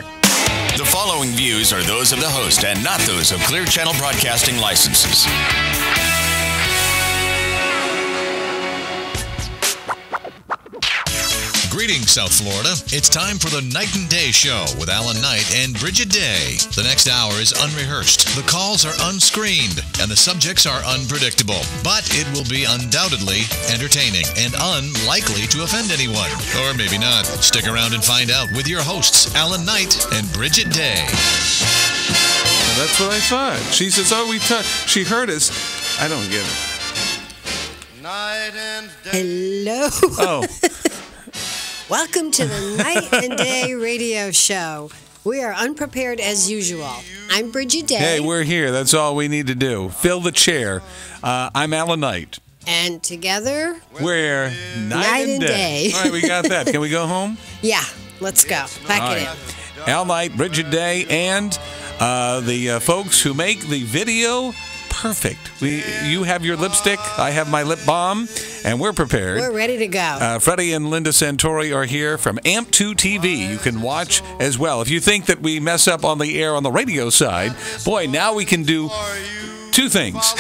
The following views are those of the host and not those of Clear Channel Broadcasting licenses. Greetings, South Florida. It's time for the Night and Day Show with Alan Knight and Bridget Day. The next hour is unrehearsed, the calls are unscreened, and the subjects are unpredictable. But it will be undoubtedly entertaining and unlikely to offend anyone. Or maybe not. Stick around and find out with your hosts, Alan Knight and Bridget Day. That's what I thought. She says, she heard us. I don't get it. Night and day. Hello. Oh. Welcome to the Night and Day radio show. We are unprepared as usual. I'm Bridget Day. Hey, we're here. That's all we need to do. Fill the chair. I'm Alan Knight. And together, we're Night and Day. All right, we got that. Can we go home? Yeah, let's go. Pack it in. Al Knight, Bridget Day, and the folks who make the video perfect. You have your lipstick, I have my lip balm, and we're prepared. We're ready to go. Freddie and Linda Santori are here from AMP2 TV. You can watch as well. If you think that we mess up on the air on the radio side, boy, now we can do two things.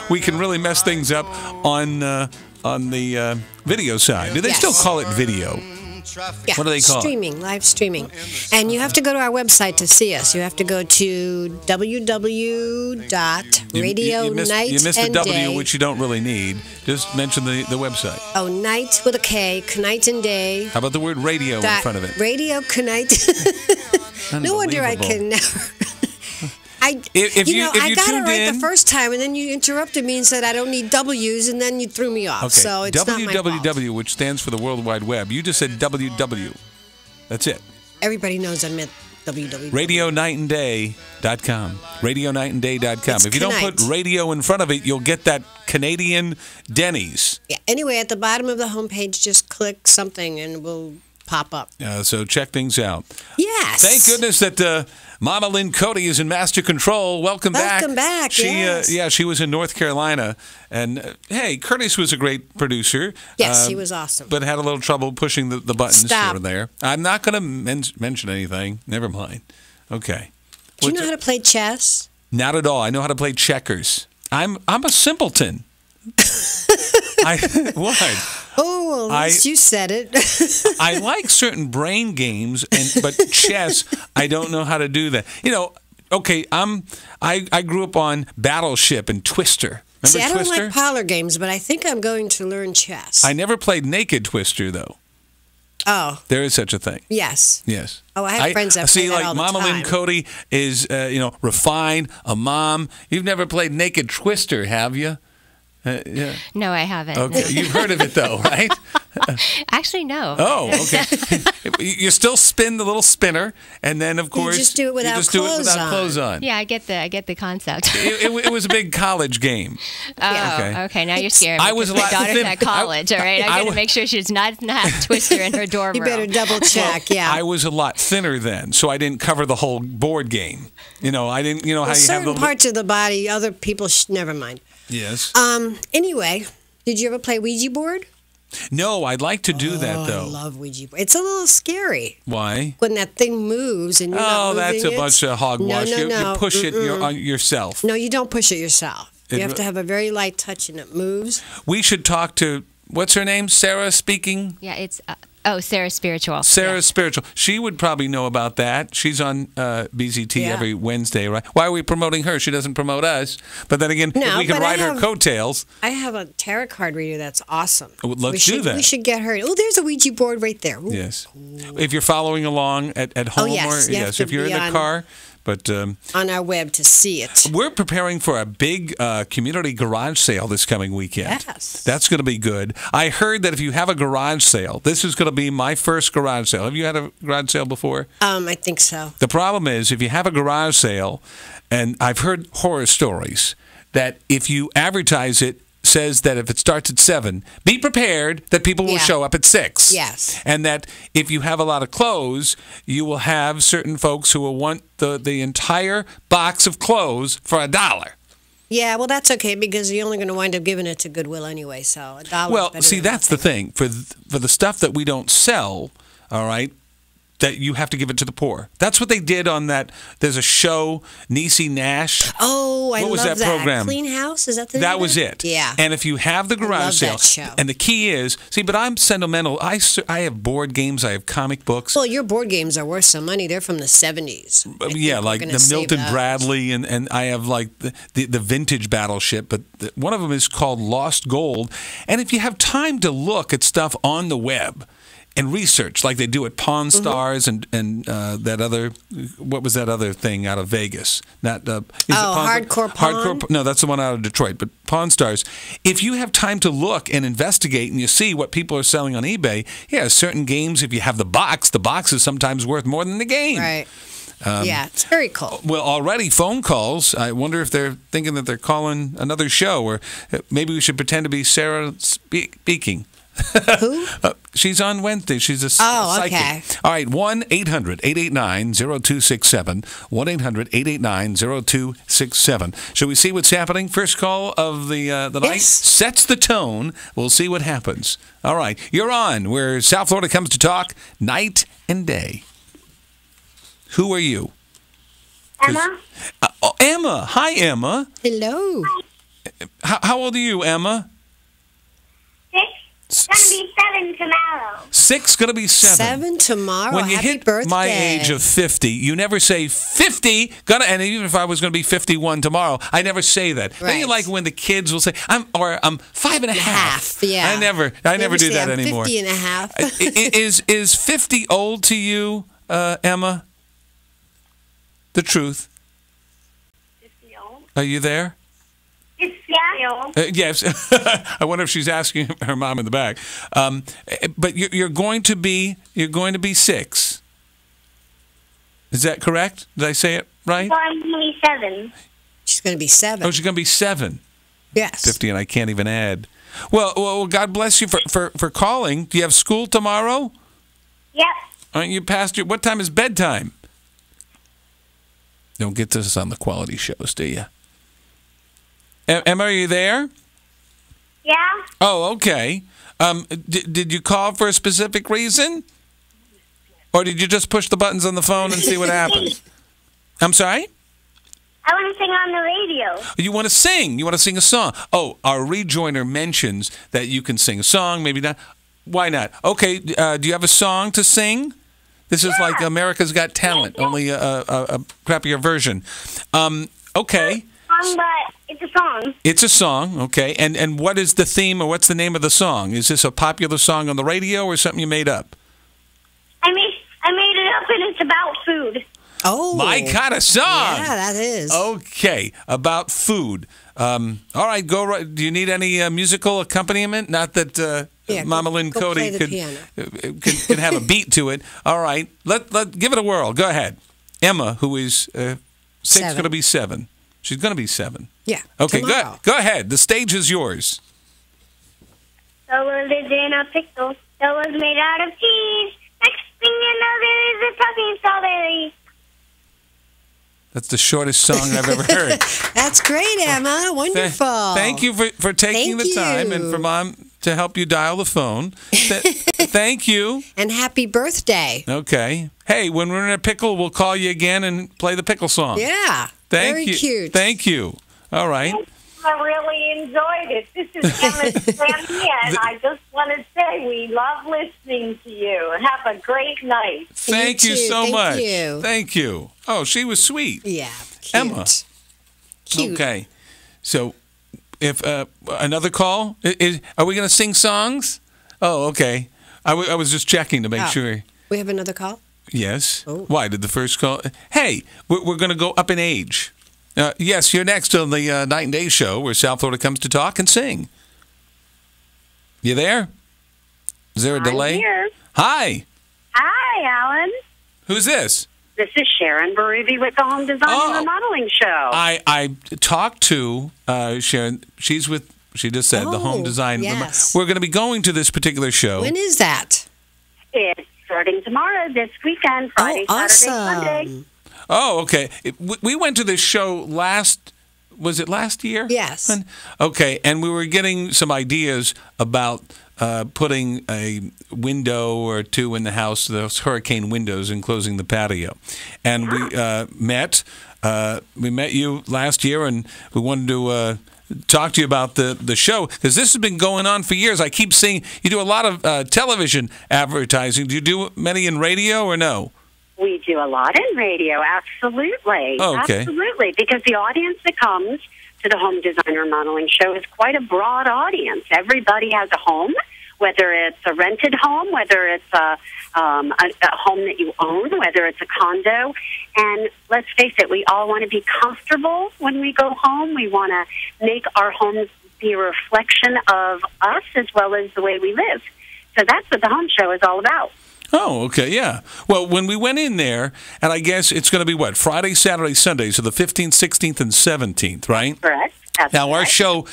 We can really mess things up on the video side. Do they still call it video? Yeah, what do they call it? Live streaming. And you have to go to our website to see us. You have to go to www.radionightandday. You missed the W, which you don't really need. Just mention the website. Oh, night with a K, Knight and Day. How about the word radio in front of it? Radio Knight. No wonder I can never. I got it right the first time, and then you interrupted me and said I don't need W's, and then you threw me off. Okay. So it's not my fault. WWW, which stands for the World Wide Web. You just said WW. That's it. Everybody knows I meant WWW. RadioNightandDay.com. RadioNightandDay.com. If you don't put radio in front of it, you'll get that Canadian Denny's. Yeah. Anyway, at the bottom of the homepage, just click something, and we'll pop up. So check things out. Yes. Thank goodness that Mama Lynn Cody is in master control. Welcome back. Welcome back. She was in North Carolina, and hey, Curtis was a great producer. Yes, he was awesome, but had a little trouble pushing the buttons here and there. I'm not going to mention anything. Never mind. Okay. Do you know how to play chess? Not at all. I know how to play checkers. I'm a simpleton. What? Oh, well, at least you said it. I like certain brain games, but chess, I don't know how to do that. Okay, I grew up on Battleship and Twister. Remember See, I don't Twister? like parlor games, but I think I'm going to learn chess. I never played Naked Twister, though. Oh. There is such a thing. Yes. Yes. Oh, I have friends that play that all the time. Mama Lynn Cody is, refined, a mom. You've never played Naked Twister, have you? Yeah. No, I haven't. Okay, you've heard of it though, right? Actually, no. Oh, okay. You still spin the little spinner, and then of course you just do it without clothes on. Yeah, I get the concept. It was a big college game. Oh, okay. Now you're scared. I was my daughter's at college. All right, I got to make sure she's not Twister in her dorm room. You better double check. Yeah. I was a lot thinner then, so I didn't cover the whole board game. I didn't. How you have certain parts of the body, other people. Never mind. Yes. Anyway, did you ever play Ouija board? No, I'd like to do that though. I love Ouija board. It's a little scary. Why? When that thing moves and you're not moving that's a bunch of hogwash. No. You push it yourself. No, you don't push it yourself. You have to have a very light touch and it moves. We should talk to, what's her name? Sarah speaking? Yeah, it's Sarah Spiritual. Sarah Spiritual. She would probably know about that. She's on BZT every Wednesday, right? Why are we promoting her? She doesn't promote us. But then again, if we can ride her coattails. I have a tarot card reader that's awesome. Let's do that. We should get her. Oh, there's a Ouija board right there. Ooh. Yes. If you're following along at home if you're in the car. But on our web to see it. We're preparing for a big community garage sale this coming weekend. Yes. That's going to be good. I heard that if you have a garage sale, this is going to be my first garage sale. Have you had a garage sale before? I think so. The problem is if you have a garage sale, and I've heard horror stories, that if you advertise it, says that if it starts at 7, be prepared that people will show up at 6. Yes. And that if you have a lot of clothes, you will have certain folks who will want the entire box of clothes for $1. Yeah, well, that's okay because you're only going to wind up giving it to Goodwill anyway, so $1. Well, see, that's the thing. For the stuff that we don't sell, all right, that you have to give it to the poor. That's what they did on that. There's a show, Niecy Nash. Oh, I what was love that program? Clean House? Is that the name? That was it. Yeah. And if you have the garage sale, that show. and the key is, see, but I'm sentimental. I have board games. I have comic books. Well, your board games are worth some money. They're from the 70s. Yeah, like the Milton Bradley, and I have like the vintage Battleship, but one of them is called Lost Gold. And if you have time to look at stuff on the web and research, like they do at Pawn Stars and that other, what was that other thing out of Vegas? Hardcore Pawn? No, that's the one out of Detroit, but Pawn Stars. If you have time to look and investigate and you see what people are selling on eBay, yeah, certain games, if you have the box is sometimes worth more than the game. Right. Yeah, it's very cool. Well, already phone calls. I wonder if they're thinking that they're calling another show, or maybe we should pretend to be Sarah speaking. Who? She's on Wednesday. She's a psychic. Okay. All right, 1-800-889-0267. 1-800-889-0267. Shall we see what's happening? First call of the night sets the tone. We'll see what happens. All right, you're on where South Florida comes to talk night and day. Who are you? Emma. Emma. Hi, Emma. Hello. How old are you, Emma? 6. Gonna be 7 tomorrow. 6, gonna be 7. 7 tomorrow. When you Happy hit birthday. my age of 50, you never say 50. And even if I was gonna be 51 tomorrow, I never say that. Right. Then you like when the kids will say, I'm 5.5. Yeah. I never do that anymore. 50 and a half. Is 50 old to you, Emma? The truth. 50 old. Are you there? It's old. Yes. I wonder if she's asking her mom in the back. But you're going to be 6. Is that correct? Did I say it right? Well, I'm going to be 7. She's going to be 7. Oh, she's going to be 7. Yes. 50, and I can't even add. Well, God bless you for calling. Do you have school tomorrow? Yep. Aren't you past your... What time is bedtime? Don't get this on the quality shows, do you? Emma, are you there? Yeah. Oh, okay. Did you call for a specific reason? Or did you just push the buttons on the phone and see what happens? I'm sorry? I want to sing on the radio. You want to sing? You want to sing a song? Oh, our rejoiner mentions that you can sing a song, maybe not. Why not? Okay, do you have a song to sing? This is like America's Got Talent, only a crappier version. Okay. But it's a song. It's a song, okay. And what is the theme, or what's the name of the song? Is this a popular song on the radio or something you made up? I made it up, and it's about food. Oh. My kind of song. Yeah, that is. Okay, about food. All right, go right. Do you need any musical accompaniment? Not that Mama Lynn Cody can have a beat to it. All right, let give it a whirl. Go ahead. Emma, who is 6, going to be 7. She's going to be 7. Yeah. Okay, tomorrow. go ahead. The stage is yours. Sola lived in a pickle. Sola's made out of cheese. Next thing you know, there is a talking strawberry. That's the shortest song I've ever heard. That's great, Emma. Wonderful. Thank you for taking the time and for Mom to help you dial the phone. Thank you. And happy birthday. Okay. Hey, when we're in a pickle, we'll call you again and play the pickle song. Yeah. Thank you. Very cute. Thank you. All right. I really enjoyed it. This is Emma's family, and I just want to say we love listening to you. Have a great night. Thank you so much. Thank you. Thank you. Oh, she was sweet. Yeah. Cute. Emma. Cute. Okay. So, if another call, are we going to sing songs? Oh, okay. I was just checking to make sure. We have another call? Yes. Oh. Why did the first call? Hey, we're going to go up in age. Yes, you're next on the Night and Day show where South Florida comes to talk and sing. You there? Is there a delay? I'm here. Hi. Hi, Alan. Who's this? This is Sharon Berubi with the Home Design and Remodeling Show. I talked to Sharon. She just said the Home Design. Yes. We're going to be going to this particular show. When is that? It's starting tomorrow, this weekend, Friday, awesome. Saturday, Sunday. Oh, okay. We went to this show was it last year? Yes. Okay, and we were getting some ideas about putting a window or two in the house, those hurricane windows, and closing the patio. And we met. We met you last year, and we wanted to talk to you about the show, because this has been going on for years. I keep seeing you do a lot of television advertising. Do you do many in radio or no? We do a lot in radio, absolutely. Oh, okay. Absolutely, because the audience that comes to the Home Designer Modeling Show is quite a broad audience. Everybody has a home, whether it's a rented home, whether it's a home that you own, whether it's a condo. And let's face it, we all want to be comfortable when we go home. We want to make our homes be a reflection of us as well as the way we live. So that's what the home show is all about. Oh, okay, yeah. Well, when we went in there, and I guess it's going to be what, Friday, Saturday, Sunday, so the 15th, 16th, and 17th, right? Correct. Now, our show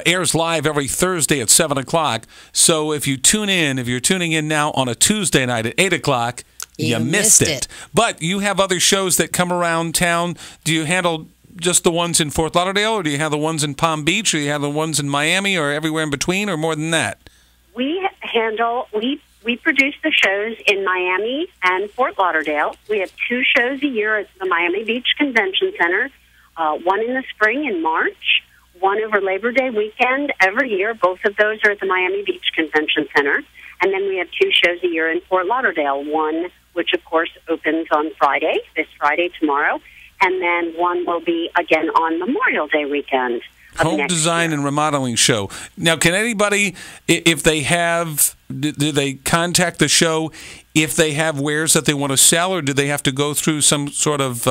airs live every Thursday at 7 o'clock, so if you tune in, if you're tuning in now on a Tuesday night at 8 o'clock, you missed it. But you have other shows that come around town. Do you handle just the ones in Fort Lauderdale, or do you have the ones in Palm Beach, or do you have the ones in Miami, or everywhere in between, or more than that? We produce the shows in Miami and Fort Lauderdale. We have 2 shows a year at the Miami Beach Convention Center, one in the spring in March, one over Labor Day weekend every year. Both of those are at the Miami Beach Convention Center. And then we have 2 shows a year in Fort Lauderdale, one which, of course, opens on Friday, this Friday, tomorrow, and then one will be again on Memorial Day weekend. Home Design and Remodeling Show. Now, can anybody, if they have, do they contact the show if they have wares that they want to sell, or do they have to go through some sort of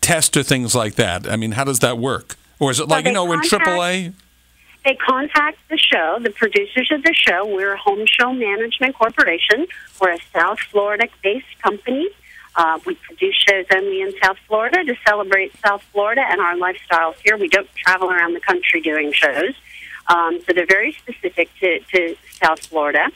test or things like that? I mean, how does that work? Or is it like, in AAA? They contact the show, the producers of the show. We're a Home Show Management Corporation. We're a South Florida-based company. We produce shows only in South Florida to celebrate South Florida and our lifestyles here. We don't travel around the country doing shows. So they're very specific to South Florida.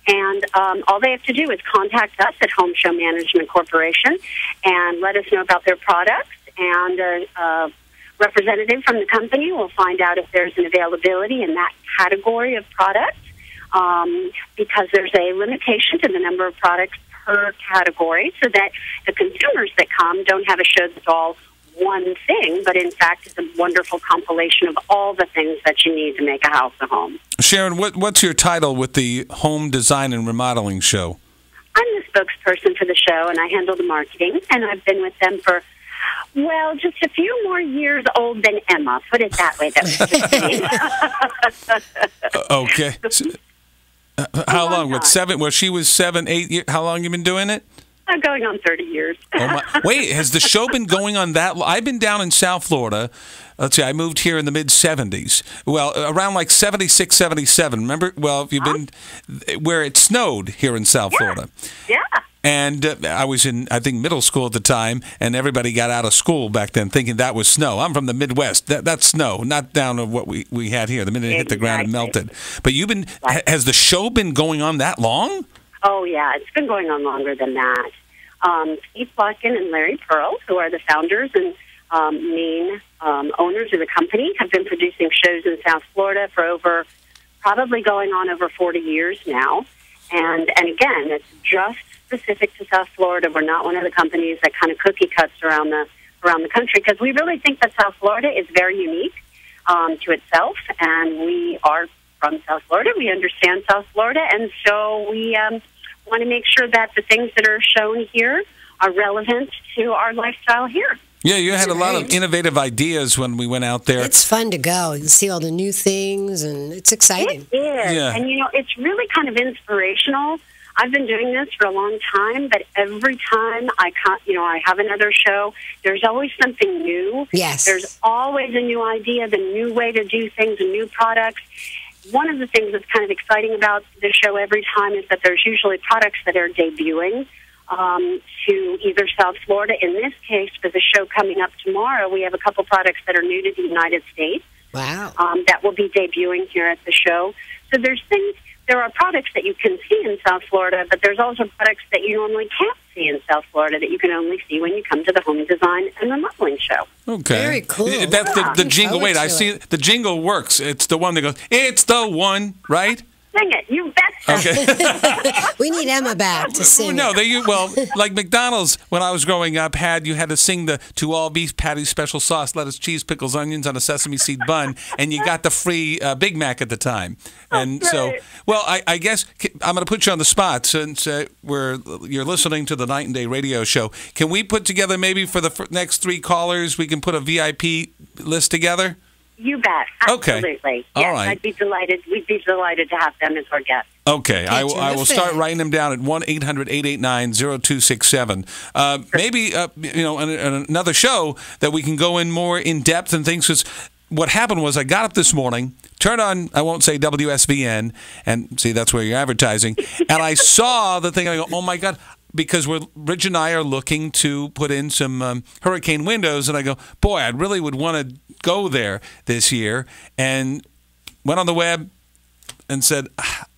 And all they have to do is contact us at Home Show Management Corporation and let us know about their products. And a representative from the company will find out if there's an availability in that category of product, because there's a limitation to the number of products per category, so that the consumers that come don't have a show that's all one thing, but in fact it's a wonderful compilation of all the things that you need to make a house a home. Sharon, what's your title with the Home Design and Remodeling Show? I'm the spokesperson for the show, and I handle the marketing, and I've been with them for, well, just a few more years old than Emma. Put it that way. That was okay. How long? What, 7? Well, she was 7, 8 years. How long have you been doing it? I'm going on 30 years. Oh my. Wait, has the show been going on that long? I've been down in South Florida. Let's see, I moved here in the mid-'70s. Well, around like 76, 77. Remember? Well, if you've been where it snowed here in South Florida. Yeah. And I was in, I think, middle school at the time, and everybody got out of school back then thinking that was snow. I'm from the Midwest. That's snow, not down to what we had here. The minute it hit the ground, it melted. But you've been, has the show been going on that long? Oh, yeah, it's been going on longer than that. Steve Plotkin and Larry Pearl, who are the founders and main owners of the company, have been producing shows in South Florida for probably going on over 40 years now. And again, it's just specific to South Florida. We're not one of the companies that kind of cookie cuts around the country, because we really think that South Florida is very unique to itself, and we are from South Florida. We understand South Florida, and so we want to make sure that the things that are shown here are relevant to our lifestyle here. Yeah, you had a lot of innovative ideas when we went out there. It's fun to go and see all the new things, and it's exciting. It is. Yeah. And, it's really kind of inspirational. I've been doing this for a long time, but every time I have another show, there's always something new. Yes. There's always a new idea, the new way to do things, and new products. One of the things that's kind of exciting about the show every time is that there's usually products that are debuting to either South Florida. In this case, for the show coming up tomorrow, we have a couple products that are new to the United States. Wow. That will be debuting here at the show. So there are products that you can see in South Florida, but there's also products that you normally can't see in South Florida that you can only see when you come to the Home Design and Remodeling Show. Okay. Very cool. That's the jingle. Wait, I see the jingle works. It's the one that goes, "It's the one," right? Sing it. You betcha. Okay. We need Emma back to sing. No, like McDonald's when I was growing up you had to sing the "To all beef patties, special sauce, lettuce, cheese, pickles, onions on a sesame seed bun," and you got the free Big Mac at the time. And so, well, I guess I'm going to put you on the spot since you're listening to the Night and Day radio show. Can we put together maybe for the next 3 callers, we can put a VIP list together? You bet. Absolutely. Okay. Yes, all right. I'd be delighted. We'd be delighted to have them as our guests. Okay, I will start writing them down at 1-800-889-0267. Maybe in another show that we can go in more in depth and things. Because what happened was I got up this morning, turned on, I won't say WSBN, and see that's where you're advertising, and I saw the thing. I go, oh my God. Because Rich and I are looking to put in some hurricane windows, and I go, boy, I really would want to go there this year, and went on the web and said,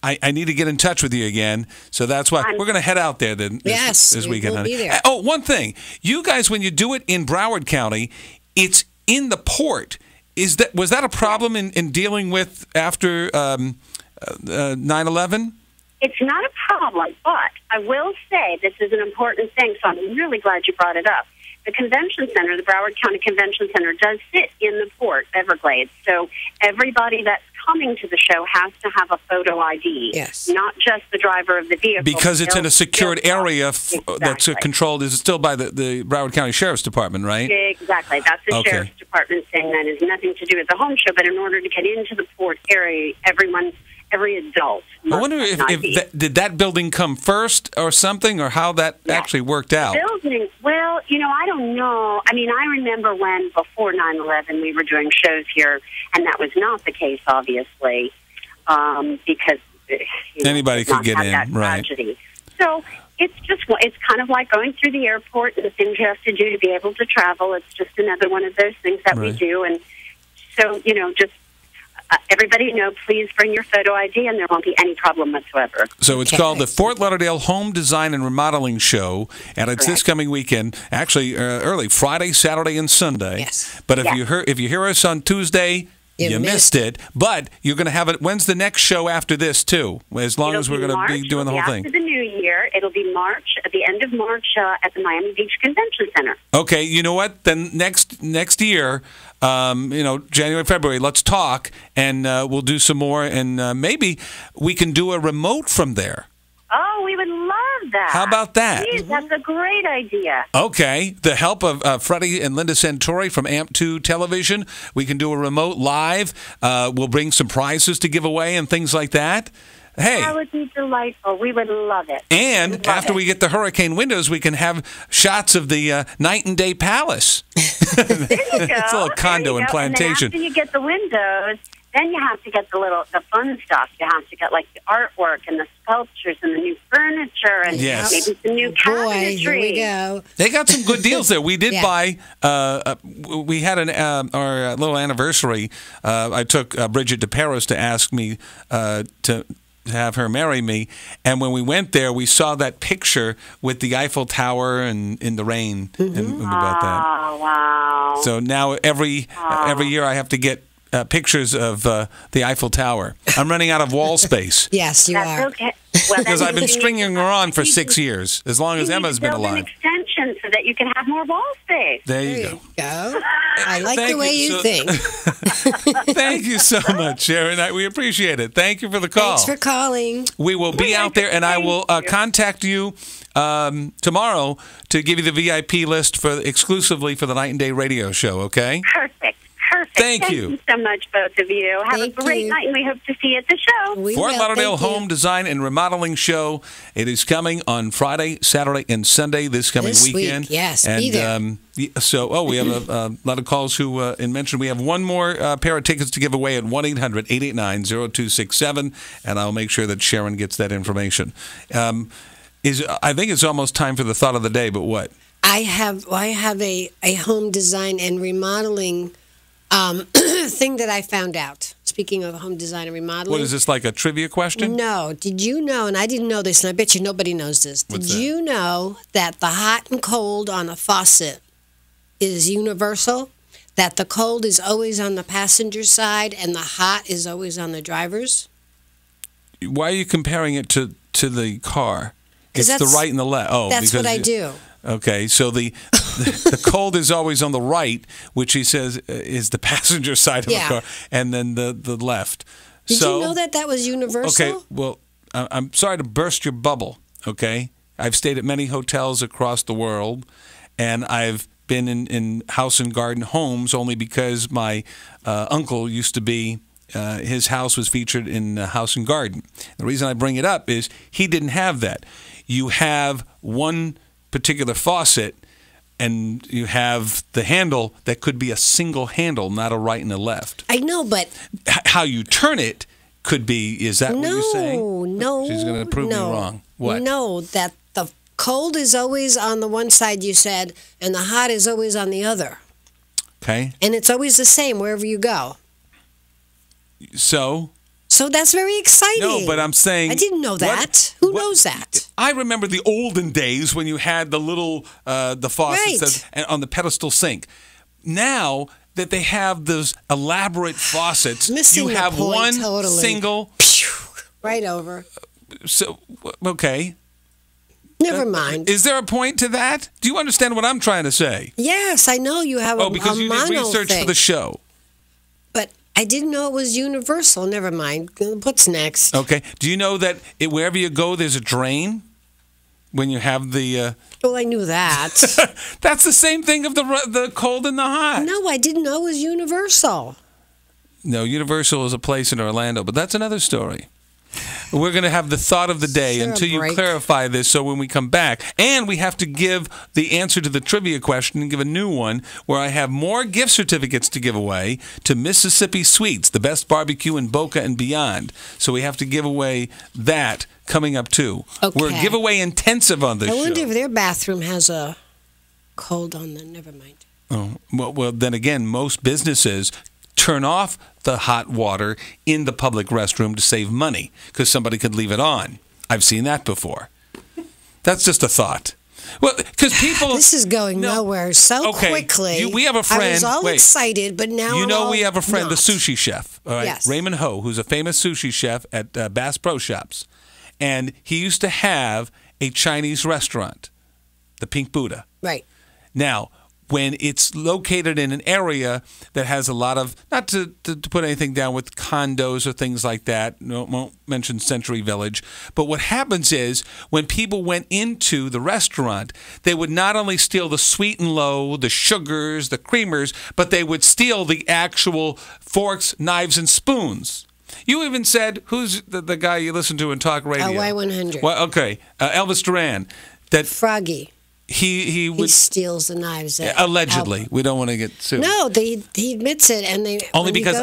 I need to get in touch with you again. So that's why we're going to head out there then this weekend. We'll be there. Oh, one thing. You guys, when you do it in Broward County, it's in the port. Was that a problem in dealing with after 9/11? It's not a problem, but I will say this is an important thing, so I'm really glad you brought it up. The convention center, the Broward County Convention Center, does sit in the port, Everglades. So everybody that's coming to the show has to have a photo ID. Yes. Not just the driver of the vehicle. Because it's in a secured area that's controlled. Is it still by the Broward County Sheriff's Department, right? Exactly. That's the Sheriff's Department thing. That has nothing to do with the home show. But in order to get into the port area, every adult. I wonder if did that building come first or something, or how that actually worked out. Building, well, I don't know. I mean, I remember when before 9/11 we were doing shows here, and that was not the case, obviously, because anybody could get in, right? Tragedy. So it's kind of like going through the airport and the things you have to do to be able to travel. It's just another one of those things that we do, and so just. Everybody please bring your photo ID, and there won't be any problem whatsoever. So it's called the Fort Lauderdale Home Design and Remodeling Show, and it's this coming weekend, actually early, Friday, Saturday, and Sunday. Yes. But if you hear us on Tuesday, you missed it. But you're going to have it. When's the next show after this, too? As long as we're going to be doing the whole thing. After the new year, it'll be March, at the end of March at the Miami Beach Convention Center. Okay, you know what? Then next year, January, February, let's talk, and we'll do some more, and maybe we can do a remote from there. Oh, we would love that. How about that? Jeez, that's a great idea. Okay. The help of Freddie and Linda Santori from AMP2 Television. We can do a remote live. We'll bring some prizes to give away and things like that. Hey. That would be delightful. We would love it. And after we get the hurricane windows, we can have shots of the Night and Day Palace. There you go. It's a little condo and plantation. And then after you get the windows, then you have to get the fun stuff. You have to get like the artwork and the sculptures and the new furniture and maybe some new cabinetry. Here we go. They got some good deals there. We did buy. We had our little anniversary. I took Bridget to Paris to ask me to have her marry me, and when we went there, we saw that picture with the Eiffel Tower and in the rain and about that. Oh wow! So now every year I have to get pictures of the Eiffel Tower. I'm running out of wall space. Yes, you are. Okay. Well, because I've been stringing her on for 6 years, as long as Emma's been alive. An extension so that you can have more wall space. There you go. I like the way you think. Thank you so much, Sharon. We appreciate it. Thank you for the call. Thanks for calling. We will be out there, and I will contact you tomorrow to give you the VIP list exclusively for the Night and Day radio show, okay? Perfect. Thank you so much, both of you. Have a great night, and we hope to see you at the show. Fort Lauderdale Home Design and Remodeling Show. It is coming on Friday, Saturday, and Sunday this coming weekend. Yes, and, be there. We have a lot of calls who mentioned we have one more pair of tickets to give away at 1-800-889-0267, and I'll make sure that Sharon gets that information. I think it's almost time for the thought of the day, but what? I have a home design and remodeling thing that I found out. Speaking of home design and remodeling. What is this, like a trivia question? No. Did you know, and I didn't know this, and I bet you nobody knows this. Did you know that the hot and cold on a faucet is universal? That the cold is always on the passenger side and the hot is always on the driver's? Why are you comparing it to the car? It's the right and the left. Oh, that's what I do. Okay, so the cold is always on the right, which he says is the passenger side of the car, and then the left. Did you know that was universal? Okay, well, I'm sorry to burst your bubble, okay? I've stayed at many hotels across the world, and I've been in house and garden homes only because my uncle used to be, his house was featured in House and Garden. The reason I bring it up is he didn't have that. You have one particular faucet, and you have the handle that could be a single handle, not a right and a left. I know, but how you turn it could be. Is that what you're saying? No, she's going to prove me wrong. What? No, that the cold is always on the one side, you said, and the hot is always on the other. Okay. And it's always the same wherever you go. So that's very exciting. No, but I'm saying... I didn't know that. Who knows that? I remember the olden days when you had the little the faucets on the pedestal sink. Now that they have those elaborate faucets, you have one single... Right over. So, okay. Never mind. Is there a point to that? Do you understand what I'm trying to say? Yes, I know you have a mono because you did research for the show. But I didn't know it was universal. Never mind. What's next? Okay. Do you know that wherever you go, there's a drain when you have the... Well, I knew that. That's the same thing of the cold and the hot. No, I didn't know it was universal. No, Universal is a place in Orlando, but that's another story. We're going to have the thought of the day until you clarify this, so when we come back, and we have to give the answer to the trivia question and give a new one where I have more gift certificates to give away to Mississippi Sweets, the best barbecue in Boca and beyond. So we have to give away that coming up too. Okay. We're giveaway intensive on this show. I wonder if their bathroom has a cold on them. Never mind. Oh, well, then again, most businesses turn off the hot water in the public restroom to save money because somebody could leave it on. I've seen that before. That's just a thought. Well, because people... This is going nowhere so quickly. We have a friend... I was all excited, but now we have a friend, the sushi chef, all right? Yes. Raymond Ho, who's a famous sushi chef at Bass Pro Shops. And he used to have a Chinese restaurant, the Pink Buddha. Right. Now, when it's located in an area that has a lot of, not to put anything down with condos or things like that, won't mention Century Village, but what happens is when people went into the restaurant, they would not only steal the sweet and low, the sugars, the creamers, but they would steal the actual forks, knives, and spoons. You even said, who's the guy you listen to in talk radio? Y100. Well, okay, Elvis Duran. That Froggy. He steals the knives. Allegedly, we don't want to get sued. No, he admits it, and they only because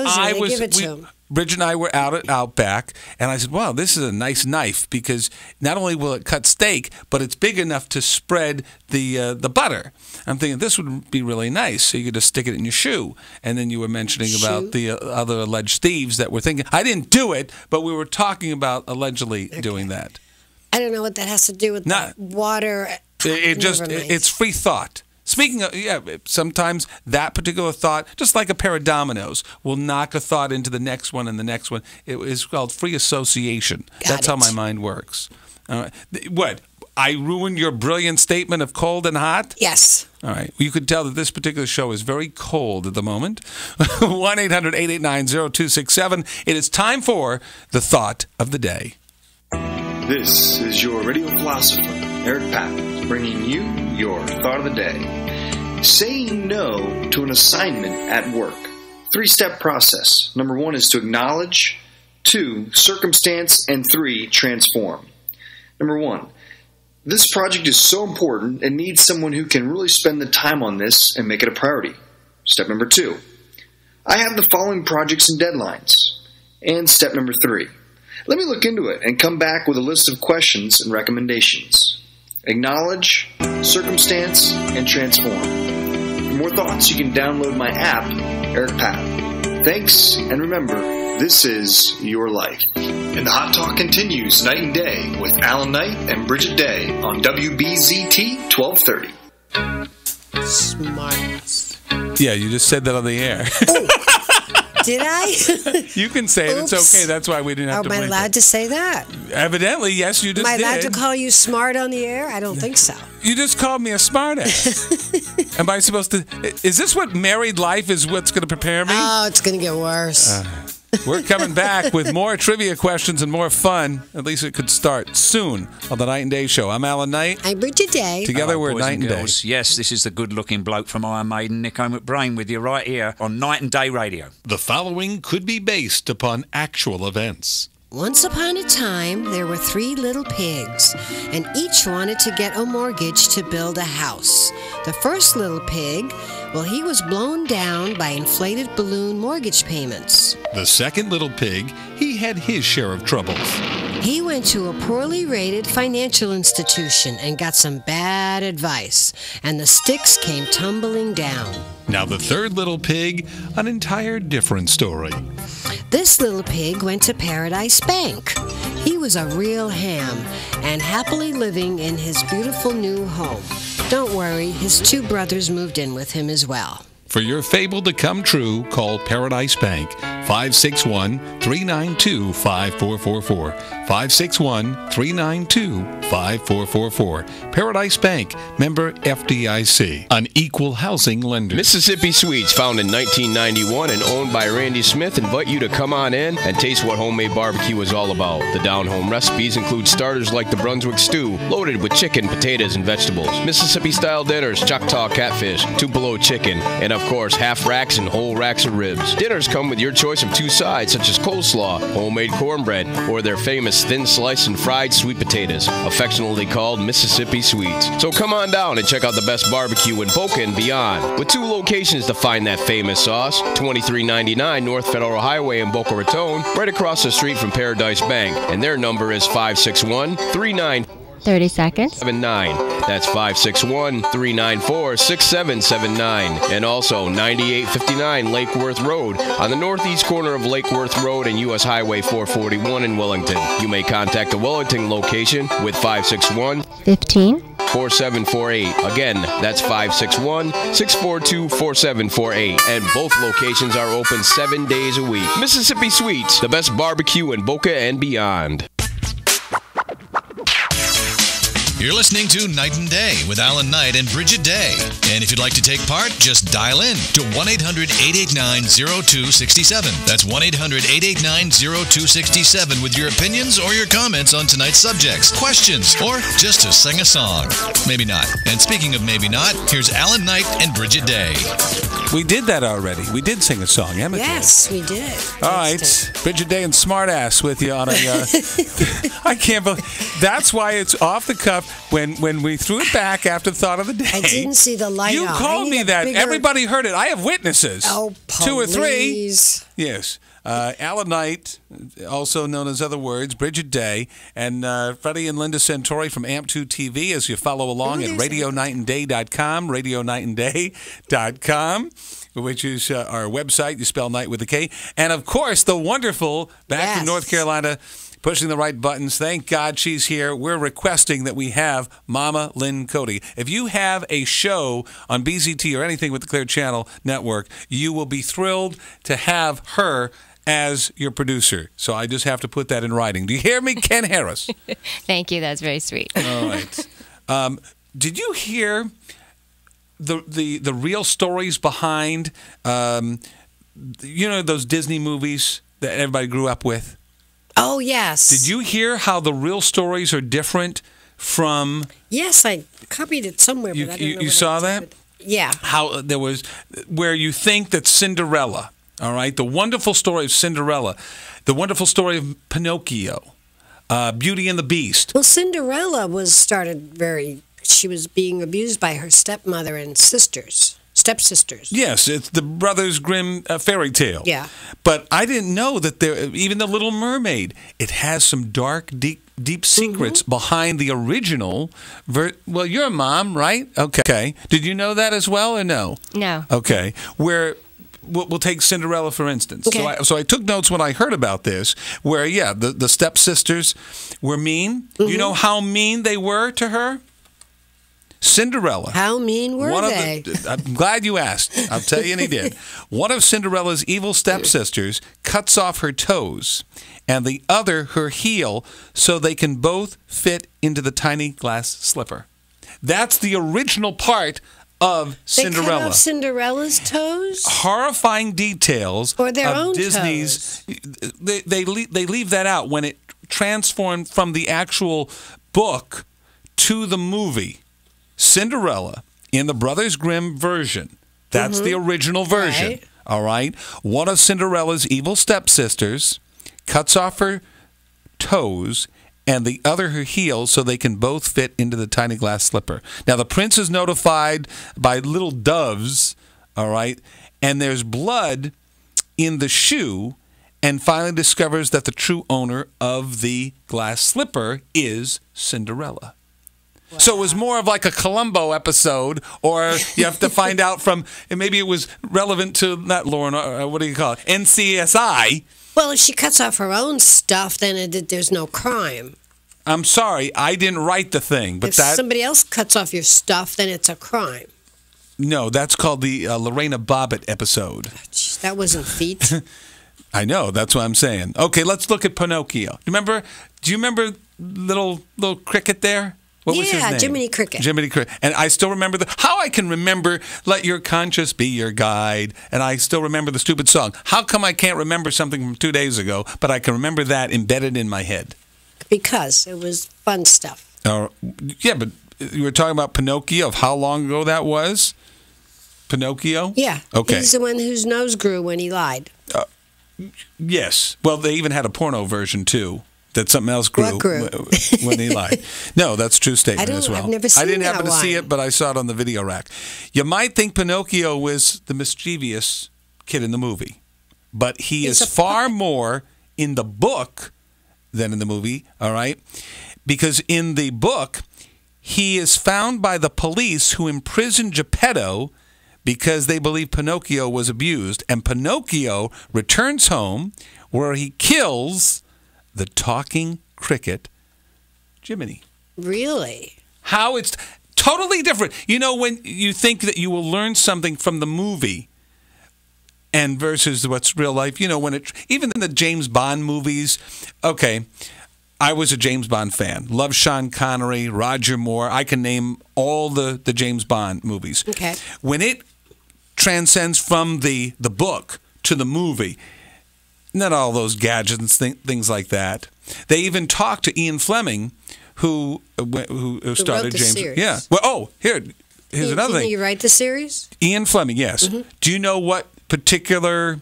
give it to him. Bridget and I were out at Outback, and I said, "Wow, this is a nice knife because not only will it cut steak, but it's big enough to spread the butter." I'm thinking this would be really nice, so you could just stick it in your shoe. And then you were mentioning about the other alleged thieves that were thinking. I didn't do it, but we were talking about allegedly doing that. I don't know what that has to do with the water. It's free thought. Speaking of, sometimes that particular thought, just like a pair of dominoes, will knock a thought into the next one and the next one. It is called free association. That's how my mind works. What? I ruined your brilliant statement of cold and hot? Yes. All right. Well, you could tell that this particular show is very cold at the moment. 1-800-889-0267. It is time for the thought of the day. This is your radio philosopher, Eric Pappins, bringing you your thought of the day. Saying no to an assignment at work. 3-step process. Number 1 is to acknowledge, 2, circumstance, and 3, transform. Number 1, this project is so important and needs someone who can really spend the time on this and make it a priority. Step number 2, I have the following projects and deadlines. And step number 3, let me look into it and come back with a list of questions and recommendations. Acknowledge, circumstance, and transform. For more thoughts, you can download my app, Eric Papp. Thanks, and remember, this is your life. And the Hot Talk continues night and day with Alan Knight and Bridget Day on WBZT 1230. Smarts. Yeah, you just said that on the air. Did I? You can say it. Oops. It's okay. That's why we didn't have to Am I blink allowed it. to say that? Evidently, yes, you just Am I did. allowed to call you smart on the air? I don't think so. You just called me a smartass. Am I supposed to? Is this what married life is? What's going to prepare me? Oh, it's going to get worse. We're coming back with more trivia questions and more fun. At least it could start soon on the Night and Day Show. I'm Alan Knight. I'm Bridget Day. Together Hello, we're boys Night and Day. girls. Yes, this is the good-looking bloke from Iron Maiden, Nico McBrain, with you right here on Night and Day Radio. The following could be based upon actual events. Once upon a time, there were 3 little pigs, and each wanted to get a mortgage to build a house. The first little pig, well, he was blown down by inflated balloon mortgage payments. The second little pig, he had his share of troubles. He went to a poorly rated financial institution and got some bad advice, and the sticks came tumbling down. Now the third little pig, an entire different story. This little pig went to Paradise Bank. He was a real ham and happily living in his beautiful new home. Don't worry, his 2 brothers moved in with him as well. For your fable to come true, call Paradise Bank, 561-392-5444. 561-392-5444. Paradise Bank, member FDIC, an equal housing lender. Mississippi Sweets, found in 1991 and owned by Randy Smith, invite you to come on in and taste what homemade barbecue is all about. The down-home recipes include starters like the Brunswick stew, loaded with chicken, potatoes, and vegetables. Mississippi-style dinners, Choctaw catfish, Tupelo chicken, and of course, half racks and whole racks of ribs. Dinners come with your choice of 2 sides, such as coleslaw, homemade cornbread, or their famous thin sliced and fried sweet potatoes, affectionately called Mississippi Sweets. So come on down and check out the best barbecue in Boca and beyond. With 2 locations to find that famous sauce, 2399 North Federal Highway in Boca Raton, right across the street from Paradise Bank. And their number is 561-3979. 30 seconds. That's 561-394-6779. And also 9859 Lake Worth Road on the northeast corner of Lake Worth Road and U.S. Highway 441 in Wellington. You may contact the Wellington location with 561-15-4748. Again, that's 561-642-4748. And both locations are open 7 days a week. Mississippi Sweets, the best barbecue in Boca and beyond. You're listening to Night and Day with Alan Knight and Bridget Day. And if you'd like to take part, just dial in to 1-800-889-0267. That's 1-800-889-0267 with your opinions or your comments on tonight's subjects, questions, or just to sing a song. Maybe not. And speaking of maybe not, here's Alan Knight and Bridget Day. We did that already. We did sing a song, haven't we? Yes, we did. All right. Bridget Day and Smartass with you on a... I can't believe... That's why it's off the cuff. When we threw it back after Thought of the Day... I didn't see the light You on. called me that. Bigger... Everybody heard it. I have witnesses. Oh, 2 or 3. please. Yes. Alan Knight, also known as other words, Bridget Day, and Freddie and Linda Santori from AMP2 TV as you follow along at radionightandday.com, radionightandday.com, which is our website. You spell night with a K. And, of course, the wonderful, back from North Carolina, pushing the right buttons. Thank God she's here. We're requesting that we have Mama Lynn Cody. If you have a show on BZT or anything with the Clear Channel Network, you will be thrilled to have her as your producer. So I just have to put that in writing. Do you hear me, Ken Harris? Thank you. That's very sweet. All right. Did you hear the real stories behind, those Disney movies that everybody grew up with? Oh, yes. Did you hear how the real stories are different from... Yes, I copied it somewhere, but I don't know. You saw that? Yeah. How there was... Where you think that Cinderella, all right, the wonderful story of Cinderella, the wonderful story of Pinocchio, Beauty and the Beast. Well, Cinderella she was being abused by her stepmother and stepsisters. Yes, it's the Brothers Grimm fairy tale. Yeah. But I didn't know that even The Little Mermaid, it has some dark, deep secrets behind the original. Well, you're a mom, right? Okay. Did you know that as well or no? No. Okay. Where we'll take Cinderella, for instance. Okay. So I took notes when I heard about this, where, the stepsisters were mean. Do you know how mean they were to her? Cinderella. How mean were they? I'm glad you asked. I'll tell you, and he did. One of Cinderella's evil stepsisters cuts off her toes, and the other her heel, so they can both fit into the tiny glass slipper. That's the original part of Cinderella. They cut off Cinderella's toes? Horrifying details or their of own Disney's. Toes. They leave that out when it transformed from the actual book to the movie. Cinderella, in the Brothers Grimm version, that's the original version, right. All right? One of Cinderella's evil stepsisters cuts off her toes and the other her heel so they can both fit into the tiny glass slipper. Now, the prince is notified by little doves, all right? And there's blood in the shoe, and finally discovers that the true owner of the glass slipper is Cinderella. Wow. So it was more of like a Columbo episode, or you have to find out from, and maybe it was relevant to, not Lauren, what do you call it, NCSI. Well, if she cuts off her own stuff, then there's no crime. I'm sorry, I didn't write the thing, but if somebody else cuts off your stuff, then it's a crime. No, that's called the Lorena Bobbitt episode. That wasn't feet. I know, that's what I'm saying. Okay, let's look at Pinocchio. Do you remember little cricket there? What was his name? Jiminy Cricket. Jiminy Cricket. And I still remember how I can remember "Let Your Conscience Be Your Guide," and I still remember the stupid song. How come I can't remember something from 2 days ago, but I can remember that embedded in my head? Because it was fun stuff. Yeah, but you were talking about Pinocchio, of how long ago that was? Pinocchio? Yeah. Okay. He's the one whose nose grew when he lied. Yes. Well, they even had a porno version, too. That something else grew, when he lied. No, that's a true statement as well. I've never seen I didn't that happen to see it, but I saw it on the video rack. You might think Pinocchio was the mischievous kid in the movie, but he's is far more in the book than in the movie, all right? Because in the book, he is found by the police who imprisoned Geppetto because they believe Pinocchio was abused, and Pinocchio returns home where he kills the talking cricket, Jiminy. Really? How it's totally different. You know, when you think that you will learn something from the movie and versus what's real life, you know, when even in the James Bond movies, okay, I was a James Bond fan. Love Sean Connery, Roger Moore. I can name all the James Bond movies. Okay. When it transcends from the book to the movie, not all those gadgets and things like that. They even talked to Ian Fleming, who started James. Series. Yeah. Well, here's another thing. Did you write the series? Ian Fleming, yes. Mm-hmm. Do you know what particular?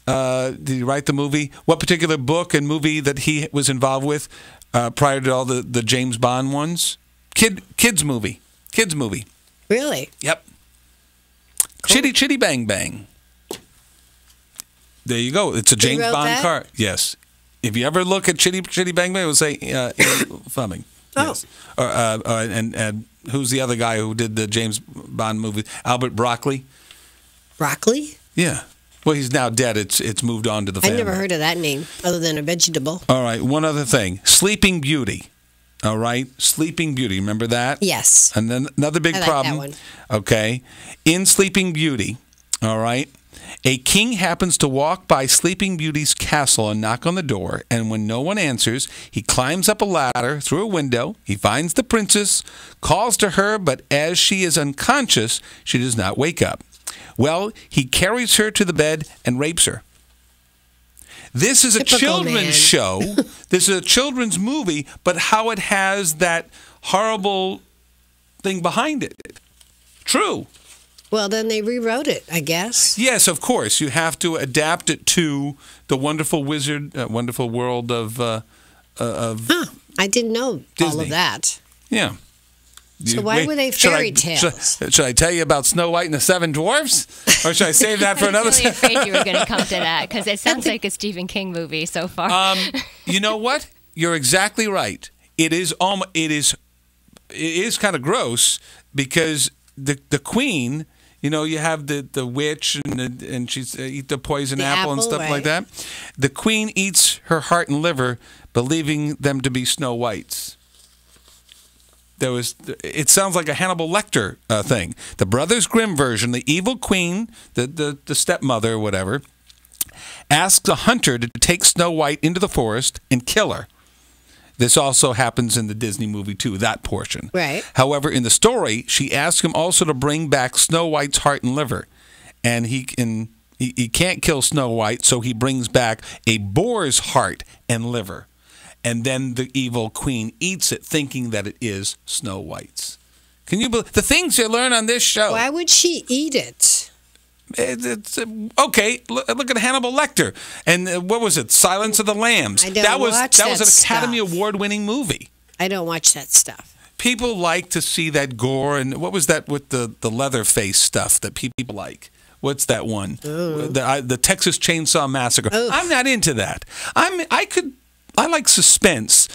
Did he write the movie? What particular book and movie that he was involved with prior to all the James Bond ones? Kids movie. Really? Yep. Cool. Chitty Bang Bang. There you go. It's a James Bond car. Yes. If you ever look at Chitty Bang Bang, it will say Fleming. Oh. Yes. And who's the other guy who did the James Bond movie? Albert Broccoli. Broccoli? Yeah. Well, he's now dead. It's moved on to the family. I never heard of that name other than a vegetable. All right. One other thing. Sleeping Beauty. All right. Sleeping Beauty. Remember that? Yes. And then another big problem. That one. Okay. In Sleeping Beauty, all right, a king happens to walk by Sleeping Beauty's castle and knock on the door, and when no one answers, he climbs up a ladder through a window. He finds the princess, calls to her, but as she is unconscious, she does not wake up. Well, he carries her to the bed and rapes her. This is a children's show. This is a children's movie, but how it has that horrible thing behind it. True. Well, then they rewrote it, I guess. Yes, of course. You have to adapt it to the wonderful world of I didn't know Disney. all of that. Yeah. So why were they fairy tales? Should I tell you about Snow White and the Seven Dwarfs? Or should I save that for another? I was really afraid you were going to come to that because it sounds like a Stephen King movie so far. You know what? You're exactly right. It is kind of gross because the queen, You know, you have the witch and she's eat the poison apple and stuff right. like that. The queen eats her heart and liver, believing them to be Snow White's. It sounds like a Hannibal Lecter thing. The Brothers Grimm version, the evil queen, the stepmother or whatever, asks a hunter to take Snow White into the forest and kill her. This also happens in the Disney movie, too, that portion. Right. However, in the story, she asks him also to bring back Snow White's heart and liver. And he can't kill Snow White, so he brings back a boar's heart and liver. And then the evil queen eats it, thinking that it is Snow White's. Can you believe the things you learn on this show? Why would she eat it? It's okay. Look at Hannibal Lecter, and what was it? Silence of the Lambs. I don't watch that was an stuff. Academy Award-winning movie. I don't watch that stuff. People like to see that gore, and what was that with the Leatherface stuff that people like? What's that one? The Texas Chainsaw Massacre. Ooh. I'm not into that. I like suspense